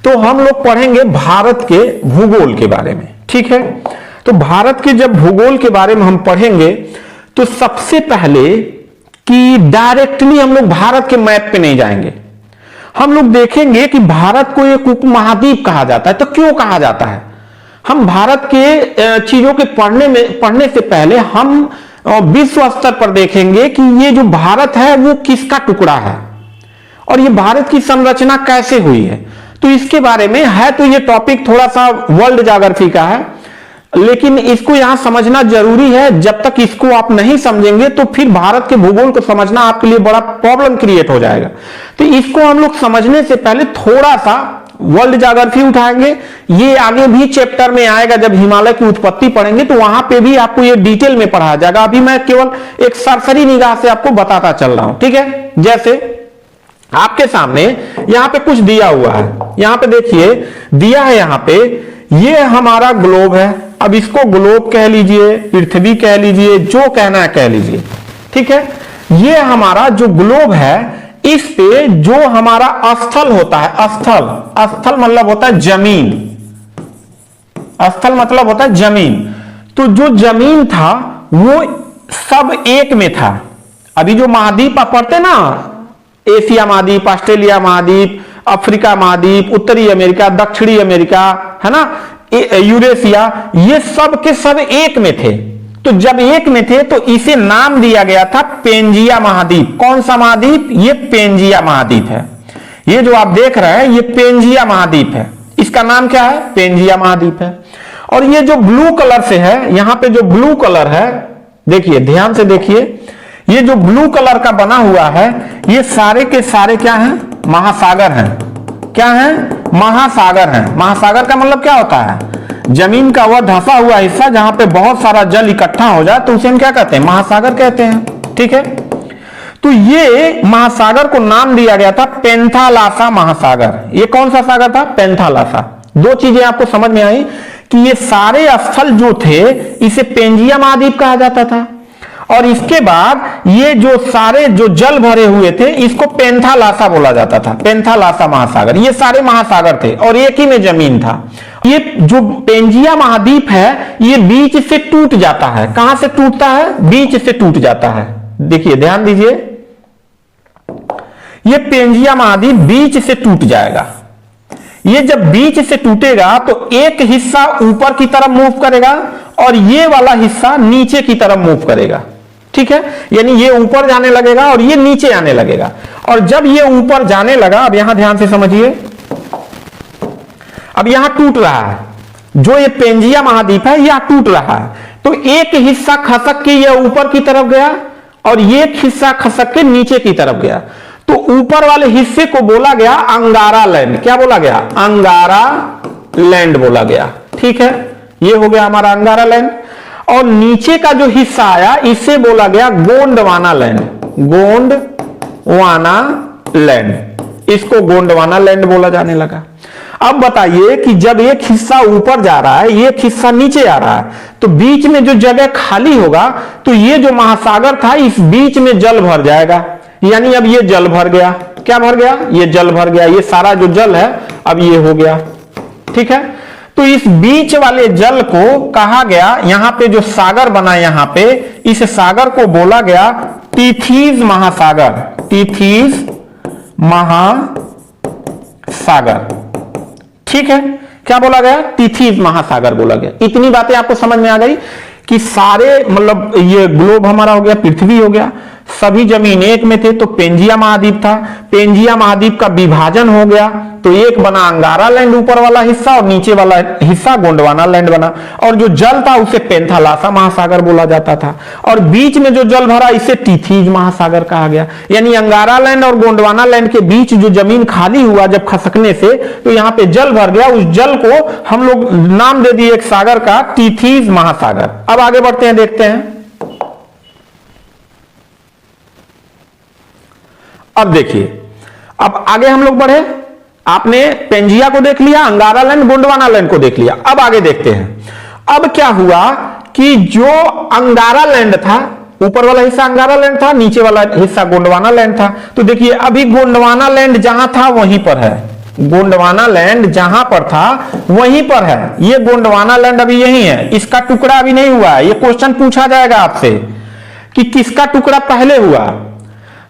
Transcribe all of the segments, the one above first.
तो हम लोग पढ़ेंगे भारत के भूगोल के बारे में, ठीक है। तो भारत के जब भूगोल के बारे में हम पढ़ेंगे तो सबसे पहले कि डायरेक्टली हम लोग भारत के मैप पे नहीं जाएंगे, हम लोग देखेंगे कि भारत को एक उपमहाद्वीप कहा जाता है। तो क्यों कहा जाता है? हम भारत के चीजों के पढ़ने से पहले हम विश्व स्तर पर देखेंगे कि ये जो भारत है वो किसका टुकड़ा है और ये भारत की संरचना कैसे हुई है। तो इसके बारे में है, तो ये टॉपिक थोड़ा सा वर्ल्ड ज्योग्राफी का है, लेकिन इसको यहां समझना जरूरी है। जब तक इसको आप नहीं समझेंगे तो फिर भारत के भूगोल को समझना आपके लिए बड़ा प्रॉब्लम क्रिएट हो जाएगा। तो इसको हम लोग समझने से पहले थोड़ा सा वर्ल्ड ज्योग्राफी उठाएंगे। ये आगे भी चैप्टर में आएगा, जब हिमालय की उत्पत्ति पढ़ेंगे तो वहां पे भी आपको ये डिटेल में पढ़ाया जाएगा। अभी मैं केवल एक सरसरी निगाह से आपको बताता चल रहा हूं, ठीक है। जैसे आपके सामने यहां पे कुछ दिया हुआ है, यहां पे देखिए दिया है, यहां पे ये हमारा ग्लोब है। अब इसको ग्लोब कह लीजिए, पृथ्वी कह लीजिए, जो कहना है कह लीजिए, ठीक है। ये हमारा जो ग्लोब है, इस पे जो हमारा स्थल होता है, स्थल मतलब होता है जमीन, स्थल मतलब होता है जमीन। तो जो जमीन था वो सब एक में था। अभी जो महाद्वीप आप पढ़ते ना, एशिया महाद्वीप, ऑस्ट्रेलिया महाद्वीप, अफ्रीका महाद्वीप, उत्तरी अमेरिका, दक्षिणी अमेरिका, है ना, यूरेशिया, ये सब के सब एक में थे। तो जब एक में थे तो इसे नाम दिया गया था पेंजिया महाद्वीप। कौन सा महाद्वीप? ये पेंजिया महाद्वीप है। ये जो आप देख रहे हैं ये पेंजिया महाद्वीप है। इसका नाम क्या है? पेंजिया महाद्वीप है। और ये जो ब्लू कलर से है, यहां पे जो ब्लू कलर है, देखिए ध्यान से देखिए, ये जो ब्लू कलर का बना हुआ है, ये सारे के सारे क्या हैं? महासागर हैं। क्या हैं? महासागर हैं। महासागर का मतलब क्या होता है? जमीन का वह धंसा हुआ हिस्सा जहां पे बहुत सारा जल इकट्ठा हो जाए तो उसे हम क्या कहते हैं? महासागर कहते हैं, ठीक है। तो ये महासागर को नाम दिया गया था पेंथालासा महासागर। ये कौन सा सागर था? पेंथालासा। दो चीजें आपको समझ में आई कि ये सारे स्थल जो थे इसे पेंजिया महाद्वीप कहा जाता था, और इसके बाद ये जो सारे जो जल भरे हुए थे इसको पेंथालासा बोला जाता था, पेंथालासा महासागर। ये सारे महासागर थे और एक ही में जमीन था। ये जो पेंजिया महाद्वीप है ये बीच से टूट जाता है। कहां से टूटता है? बीच से टूट जाता है। देखिए ध्यान दीजिए, ये पेंजिया महाद्वीप बीच से टूट जाएगा। ये जब बीच से टूटेगा तो एक हिस्सा ऊपर की तरफ मूव करेगा और ये वाला हिस्सा नीचे की तरफ मूव करेगा, ठीक है। यानी ये ऊपर जाने लगेगा और ये नीचे आने लगेगा। और जब ये ऊपर जाने लगा, अब यहां ध्यान से समझिए, अब यहां टूट रहा है, जो ये पेंजिया महाद्वीप है यहां टूट रहा है। तो एक हिस्सा खसक के ये ऊपर की तरफ गया और एक हिस्सा खसक के नीचे की तरफ गया। तो ऊपर वाले हिस्से को बोला गया अंगारा लैंड। क्या बोला गया? अंगारा लैंड बोला गया, ठीक है। ये हो गया हमारा अंगारा लैंड। और नीचे का जो हिस्सा आया इसे बोला गया गोंडवाना लैंड, गोंडवाना लैंड। इसको गोंडवाना लैंड बोला जाने लगा। अब बताइए कि जब एक हिस्सा ऊपर जा रहा है, एक हिस्सा नीचे आ रहा है, तो बीच में जो जगह खाली होगा तो ये जो महासागर था इस बीच में जल भर जाएगा। यानी अब ये जल भर गया। क्या भर गया? ये जल भर गया। ये सारा जो जल है अब ये हो गया, ठीक है। तो इस बीच वाले जल को कहा गया, यहां पे जो सागर बना यहां पे, इस सागर को बोला गया टीथीज महासागर, टीथीज महासागर, ठीक है। क्या बोला गया? टीथीज महासागर बोला गया। इतनी बातें आपको समझ में आ गई कि सारे मतलब ये ग्लोब हमारा हो गया, पृथ्वी हो गया, सभी जमीन एक में थे तो पेंजिया महाद्वीप था। पेंजिया महाद्वीप का विभाजन हो गया तो एक बना अंगारा लैंड ऊपर वाला हिस्सा और नीचे वाला हिस्सा गोंडवाना लैंड बना। और जो जल था उसे पेंथालासा महासागर बोला जाता था। और बीच में जो जल भरा इसे टीथीज महासागर कहा गया। यानी अंगारा लैंड और गोंडवाना लैंड के बीच जो जमीन खाली हुआ जब खसकने से, तो यहां पे जल भर गया। उस जल को हम लोग नाम दे दिए एक सागर का, टीथीज महासागर। अब आगे बढ़ते हैं, देखते हैं। अब देखिए, अब आगे हम लोग बढ़े। आपने पेंजिया को देख लिया, अंगारा लैंड, गोंडवाना लैंड को देख लिया। अब आगे देखते हैं। अब क्या हुआ कि जो अंगारा लैंड था, ऊपर वाला हिस्सा अंगारा लैंड था, नीचे वाला हिस्सा गोंडवाना लैंड था। तो देखिए अभी गोंडवाना लैंड जहां था वहीं पर है। गोंडवाना लैंड जहां पर था वहीं पर है। ये गोंडवाना लैंड अभी यही है, इसका टुकड़ा अभी नहीं हुआ है। ये क्वेश्चन पूछा जाएगा आपसे कि किसका टुकड़ा पहले हुआ,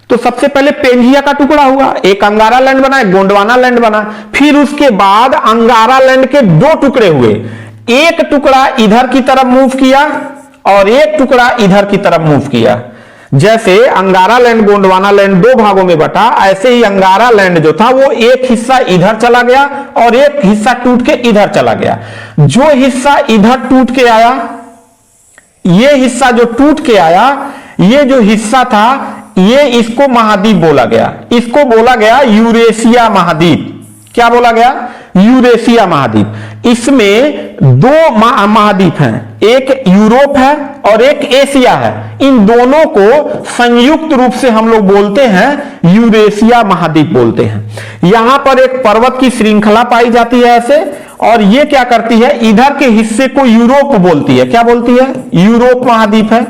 तो सबसे पहले पेंजिया का टुकड़ा हुआ, एक अंगारा लैंड बना, एक गोंडवाना लैंड बना। फिर उसके बाद अंगारा लैंड के दो टुकड़े हुए, एक टुकड़ा इधर की तरफ मूव किया और एक टुकड़ा इधर की तरफ मूव किया। जैसे अंगारा लैंड गोंडवाना लैंड दो भागों में बटा, ऐसे ही अंगारा लैंड जो था वो एक हिस्सा इधर चला गया और एक हिस्सा टूट के इधर चला गया। जो हिस्सा इधर टूट के आया, ये हिस्सा जो टूट के आया, ये जो हिस्सा था ये इसको महाद्वीप बोला गया। इसको बोला गया यूरेशिया महाद्वीप। क्या बोला गया? यूरेशिया महाद्वीप। इसमें दो महाद्वीप हैं, एक यूरोप है और एक एशिया है। इन दोनों को संयुक्त रूप से हम लोग बोलते हैं यूरेशिया महाद्वीप बोलते हैं। यहां पर एक पर्वत की श्रृंखला पाई जाती है ऐसे, और ये क्या करती है, इधर के हिस्से को यूरोप बोलती है। क्या बोलती है? यूरोप महाद्वीप है।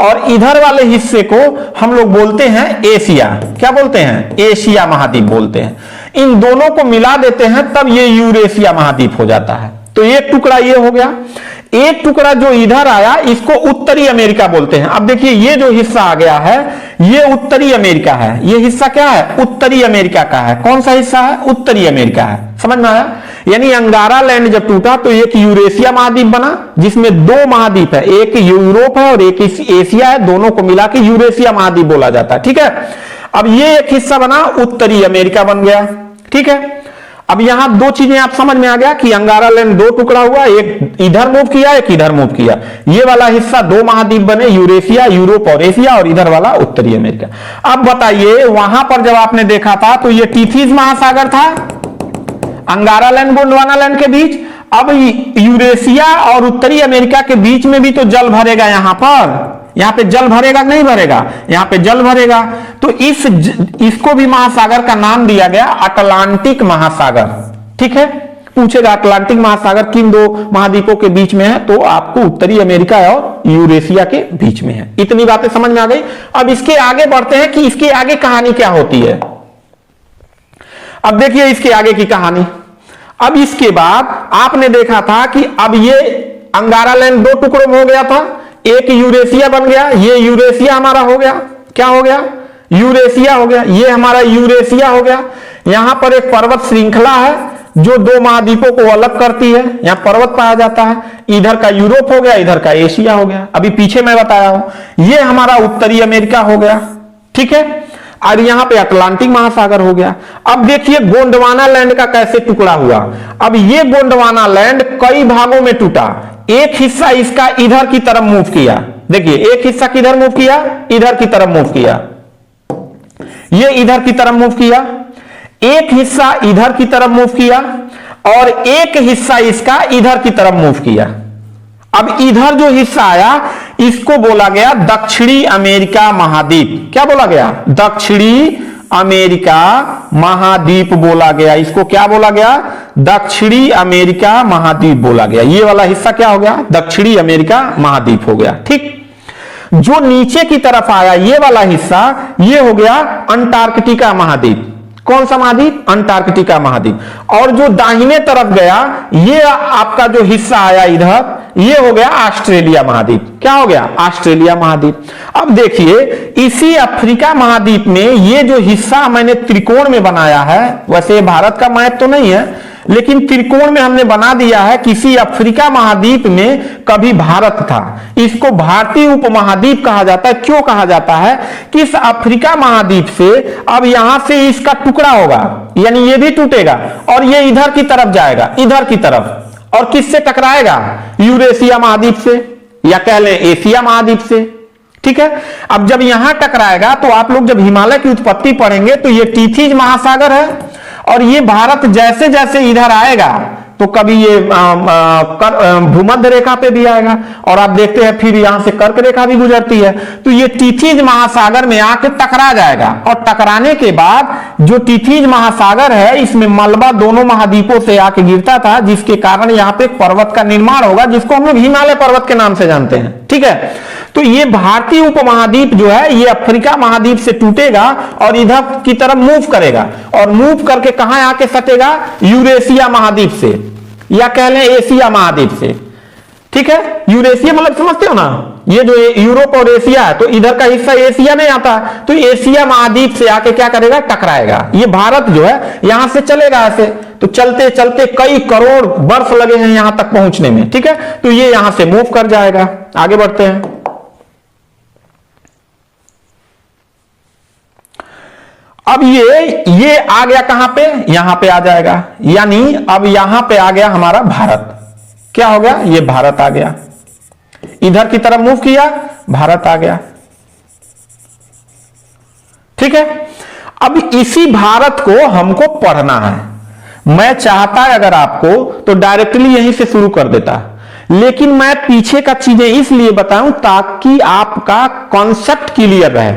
और इधर वाले हिस्से को हम लोग बोलते हैं एशिया। क्या बोलते हैं? एशिया महाद्वीप बोलते हैं। इन दोनों को मिला देते हैं तब ये यूरेशिया महाद्वीप हो जाता है। तो एक टुकड़ा ये हो गया। एक टुकड़ा जो इधर आया इसको उत्तरी अमेरिका बोलते हैं। अब देखिए ये जो हिस्सा आ गया है ये उत्तरी अमेरिका है। ये हिस्सा क्या है? उत्तरी अमेरिका का है। कौन सा हिस्सा है? उत्तरी अमेरिका है। समझ में आया? यानी अंगारा लैंड जब टूटा तो एक यूरेशिया महाद्वीप बना जिसमें दो महाद्वीप है, एक यूरोप है और एक एशिया है। दोनों को मिला के यूरेशिया महाद्वीप बोला जाता है। ठीक है। अब ये एक हिस्सा बना, उत्तरी अमेरिका बन गया। ठीक है। अब यहां दो चीजें आप समझ में आ गया कि अंगारा लैंड दो टुकड़ा हुआ, एक इधर मूव किया एक इधर मूव किया। ये वाला हिस्सा दो महाद्वीप बने, यूरेशिया, यूरोप और एशिया, और इधर वाला उत्तरी अमेरिका। अब बताइए वहां पर जब आपने देखा था तो ये टीथीज महासागर था अंगारा लैंड गोंडवाना लैंड के बीच। अब यूरेशिया और उत्तरी अमेरिका के बीच में भी तो जल भरेगा। यहां पे जल भरेगा नहीं भरेगा? यहां पे जल भरेगा। तो इसको भी महासागर का नाम दिया गया अटलांटिक महासागर। ठीक है। पूछेगा अटलांटिक महासागर किन दो महाद्वीपों के बीच में है, तो आपको उत्तरी अमेरिका और यूरेशिया के बीच में है। इतनी बातें समझ में आ गई। अब इसके आगे बढ़ते हैं कि इसके आगे कहानी क्या होती है। अब देखिए इसके आगे की कहानी। अब इसके बाद आपने देखा था कि अब ये अंगारा लैंड दो टुकड़ों में हो गया था, एक यूरेशिया बन गया। ये यूरेशिया हमारा हो गया। क्या हो गया? यूरेशिया हो गया। ये हमारा यूरेशिया हो गया। यहां पर एक पर्वत श्रृंखला है जो दो महाद्वीपों को अलग करती है। यहां पर्वत पाया जाता है। इधर का यूरोप हो गया, इधर का एशिया हो गया। अभी पीछे मैं बताया हूं। ये हमारा उत्तरी अमेरिका हो गया। ठीक है। और यहां पे अटलांटिक महासागर हो गया। अब देखिए गोंडवाना लैंड का कैसे टुकड़ा हुआ। अब ये गोंडवाना लैंड कई भागों में टूटा। एक हिस्सा इसका इधर की तरफ मूव किया। देखिए एक हिस्सा किधर मूव किया? इधर की तरफ मूव किया। ये इधर की तरफ मूव किया। एक हिस्सा इधर की तरफ मूव किया और एक हिस्सा इसका इधर की तरफ मूव किया। अब इधर जो हिस्सा आया इसको बोला गया दक्षिणी अमेरिका महाद्वीप। क्या बोला गया? दक्षिणी अमेरिका महाद्वीप बोला गया। इसको क्या बोला गया? दक्षिणी अमेरिका महाद्वीप बोला गया। ये वाला हिस्सा क्या हो गया? दक्षिणी अमेरिका महाद्वीप हो गया। ठीक। जो नीचे की तरफ आया ये वाला हिस्सा ये हो गया अंटार्कटिका महाद्वीप। कौन सा महाद्वीप? अंटार्कटिका महाद्वीप। और जो दाहिने तरफ गया ये आपका जो हिस्सा आया इधर ये हो गया ऑस्ट्रेलिया महाद्वीप। क्या हो गया? ऑस्ट्रेलिया महाद्वीप। अब देखिए इसी अफ्रीका महाद्वीप में ये जो हिस्सा मैंने त्रिकोण में बनाया है, वैसे भारत का मैप तो नहीं है लेकिन त्रिकोण में हमने बना दिया है। किसी अफ्रीका महाद्वीप में कभी भारत था। इसको भारतीय उपमहाद्वीप कहा जाता है। क्यों कहा जाता है? कि इस अफ्रीका महाद्वीप से अब यहां से इसका टुकड़ा होगा, यानी ये भी टूटेगा और ये इधर की तरफ जाएगा, इधर की तरफ। और किससे टकराएगा? यूरेशिया महाद्वीप से, या कह लें एशिया महाद्वीप से। ठीक है। अब जब यहां टकराएगा तो आप लोग जब हिमालय की उत्पत्ति पढ़ेंगे तो ये टीथीज महासागर है और ये भारत जैसे जैसे इधर आएगा तो कभी ये भूमध्य रेखा पे भी आएगा और आप देखते हैं फिर यहां से कर्क रेखा भी गुजरती है। तो ये टीथीज महासागर में आके टकरा जाएगा और टकराने के बाद जो टीथीज महासागर है इसमें मलबा दोनों महाद्वीपों से आके गिरता था, जिसके कारण यहां पे एक पर्वत का निर्माण होगा जिसको हम लोग हिमालय पर्वत के नाम से जानते हैं। ठीक है। तो ये भारतीय उपमहाद्वीप जो है ये अफ्रीका महाद्वीप से टूटेगा और इधर की तरफ मूव करेगा, और मूव करके कहां आके सटेगा, यूरेशिया महाद्वीप से, या कह लें एशिया महाद्वीप से। ठीक है, यूरेशिया मतलब समझते हो ना, ये जो यूरोप और एशिया है, तो इधर का हिस्सा एशिया नहीं आता, तो एशिया महाद्वीप से आके क्या करेगा, टकराएगा। ये भारत जो है यहां से चलेगा ऐसे, तो चलते चलते कई करोड़ वर्ष लगे हैं यहां तक पहुंचने में। ठीक है, तो ये यहां से मूव कर जाएगा। आगे बढ़ते हैं। अब ये आ गया कहां पे, यहां पे आ जाएगा, यानी अब यहां पे आ गया हमारा भारत। क्या हो गया, ये भारत आ गया, इधर की तरफ मूव किया, भारत आ गया। ठीक है, अब इसी भारत को हमको पढ़ना है। मैं चाहता है अगर आपको तो डायरेक्टली यहीं से शुरू कर देता, लेकिन मैं पीछे का चीजें इसलिए बताऊं ताकि आपका कॉन्सेप्ट क्लियर रहे,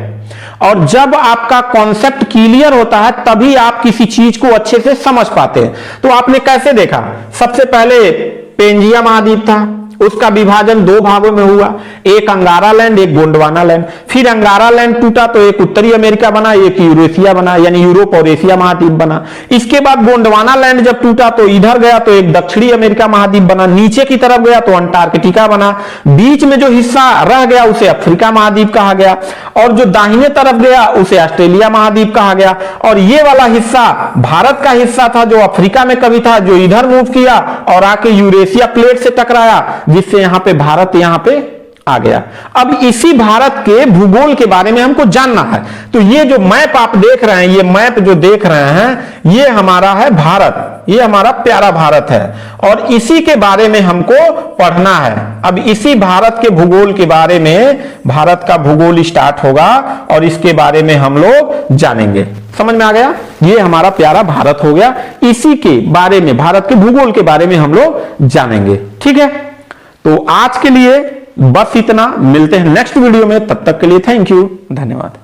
और जब आपका कॉन्सेप्ट क्लियर होता है तभी आप किसी चीज को अच्छे से समझ पाते हैं। तो आपने कैसे देखा, सबसे पहले पेंजिया महाद्वीप था, उसका विभाजन दो भागों में हुआ, एक अंगारा लैंड, एक गोंडवाना लैंड। फिर अंगारा लैंड टूटा तो एक उत्तरी अमेरिका बना, एक यूरेशिया बना, यानी यूरोप और एशिया महाद्वीप बना। इसके बाद गोंडवाना लैंड जब टूटा तो इधर गया तो एक दक्षिणी अमेरिका महाद्वीप बना, नीचे की तरफ गया तो अंटार्कटिका बना, बीच में जो हिस्सा रह गया उसे अफ्रीका महाद्वीप कहा गया, और जो दाहिने तरफ गया उसे ऑस्ट्रेलिया महाद्वीप कहा गया। और ये वाला हिस्सा भारत का हिस्सा था जो अफ्रीका में कभी था, जो इधर मूव किया और आके यूरेशिया प्लेट से टकराया, जिससे यहां पे भारत यहां पे आ गया। अब इसी भारत के भूगोल के बारे में हमको जानना है। तो ये जो मैप आप देख रहे हैं, ये मैप जो देख रहे हैं, ये हमारा है भारत, ये हमारा प्यारा भारत है, और इसी के बारे में हमको पढ़ना है। अब इसी भारत के भूगोल के बारे में भारत का भूगोल स्टार्ट होगा और इसके बारे में हम लोग जानेंगे। समझ में आ गया, ये हमारा प्यारा भारत हो गया, इसी के बारे में, भारत के भूगोल के बारे में हम लोग जानेंगे। ठीक है, तो आज के लिए बस इतना, मिलते हैं नेक्स्ट वीडियो में, तब तक के लिए थैंक यू, धन्यवाद।